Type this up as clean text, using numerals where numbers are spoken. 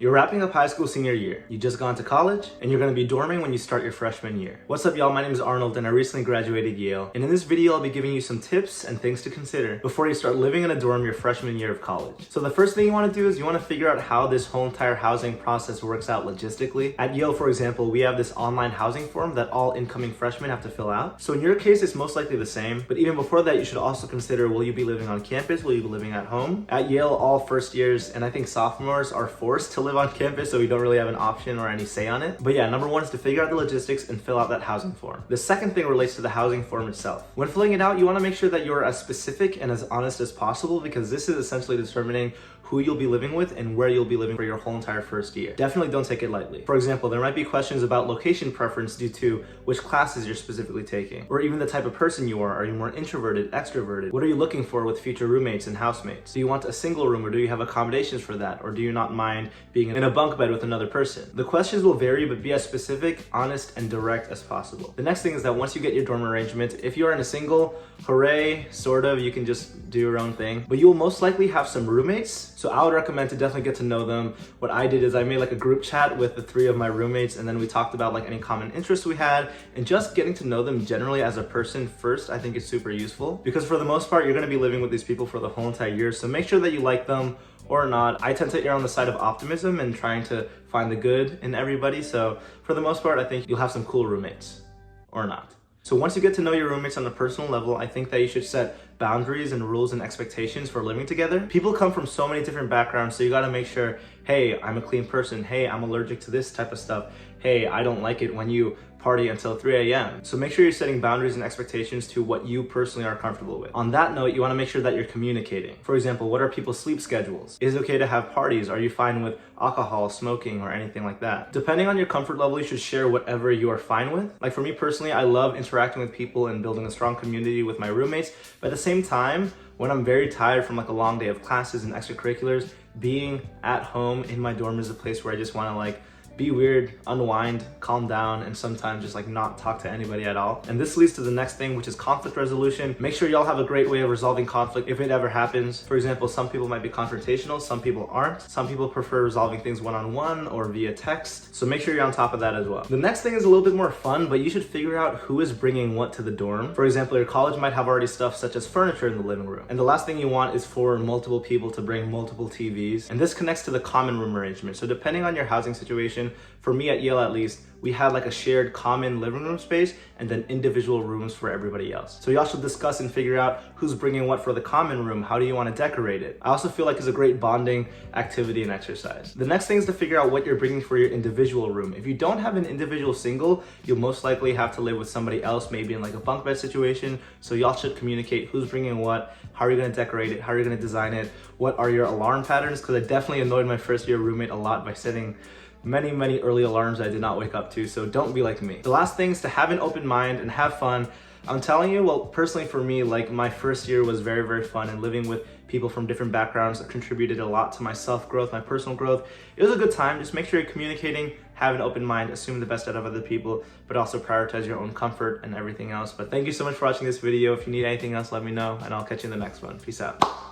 You're wrapping up high school senior year. You just gone to college, and you're going to be dorming when you start your freshman year. What's up, y'all? My name is Arnold, and I recently graduated Yale. And in this video, I'll be giving you some tips and things to consider before you start living in a dorm your freshman year of college. So the first thing you want to do is you want to figure out how this whole entire housing process works out logistically. At Yale, for example, we have this online housing form that all incoming freshmen have to fill out. So in your case, it's most likely the same. But even before that, you should also consider, will you be living on campus? Will you be living at home? At Yale, all first years and I think sophomores are forced to live on campus, so we don't really have an option or any say on it. But yeah, number one is to figure out the logistics and fill out that housing form. The second thing relates to the housing form itself. When filling it out, you want to make sure that you're as specific and as honest as possible, because this is essentially determining who you'll be living with and where you'll be living for your whole entire first year. Definitely don't take it lightly. For example, there might be questions about location preference due to which classes you're specifically taking, or even the type of person you are. Are you more introverted, extroverted? What are you looking for with future roommates and housemates? Do you want a single room, or do you have accommodations for that? Or do you not mind being in a bunk bed with another person? The questions will vary, but be as specific, honest, and direct as possible. The next thing is that once you get your dorm arrangement, if you are in a single, hooray, sort of, you can just do your own thing. But you will most likely have some roommates, so I would recommend to definitely get to know them. What I did is I made like a group chat with the three of my roommates, and then we talked about like any common interests we had, and just getting to know them generally as a person first, I think is super useful, because for the most part, you're gonna be living with these people for the whole entire year, so make sure that you like them or not. I tend to err on the side of optimism and trying to find the good in everybody, so for the most part, I think you'll have some cool roommates, or not. So once you get to know your roommates on a personal level, I think that you should set boundaries and rules and expectations for living together. People come from so many different backgrounds, so you gotta make sure, hey, I'm a clean person. Hey, I'm allergic to this type of stuff. Hey, I don't like it when you party until 3 a.m. So make sure you're setting boundaries and expectations to what you personally are comfortable with. On that note, you wanna make sure that you're communicating. For example, what are people's sleep schedules? Is it okay to have parties? Are you fine with alcohol, smoking, or anything like that? Depending on your comfort level, you should share whatever you are fine with. Like for me personally, I love interacting with people and building a strong community with my roommates, but at the same time, when I'm very tired from like a long day of classes and extracurriculars, being at home in my dorm is a place where I just wanna like be weird, unwind, calm down, and sometimes just like not talk to anybody at all. And this leads to the next thing, which is conflict resolution. Make sure y'all have a great way of resolving conflict if it ever happens. For example, some people might be confrontational, some people aren't. Some people prefer resolving things one-on-one or via text. So make sure you're on top of that as well. The next thing is a little bit more fun, but you should figure out who is bringing what to the dorm. For example, your college might have already stuff such as furniture in the living room. And the last thing you want is for multiple people to bring multiple TVs. And this connects to the common room arrangement. So depending on your housing situation, for me at Yale at least, we had like a shared common living room space and then individual rooms for everybody else. So y'all should discuss and figure out who's bringing what for the common room. How do you want to decorate it? I also feel like it's a great bonding activity and exercise. The next thing is to figure out what you're bringing for your individual room. If you don't have an individual single, you'll most likely have to live with somebody else, maybe in like a bunk bed situation. So y'all should communicate who's bringing what, how are you going to decorate it, how are you going to design it, what are your alarm patterns, because I definitely annoyed my first year roommate a lot by setting many early alarms I did not wake up to, so don't be like me. The last thing is to have an open mind and have fun. I'm telling you, well, personally for me, like my first year was very fun, and living with people from different backgrounds contributed a lot to my self-growth, my personal growth. It was a good time. Just make sure you're communicating, have an open mind, assume the best out of other people, but also prioritize your own comfort and everything else. But thank you so much for watching this video. If you need anything else, let me know, and I'll catch you in the next one. Peace out.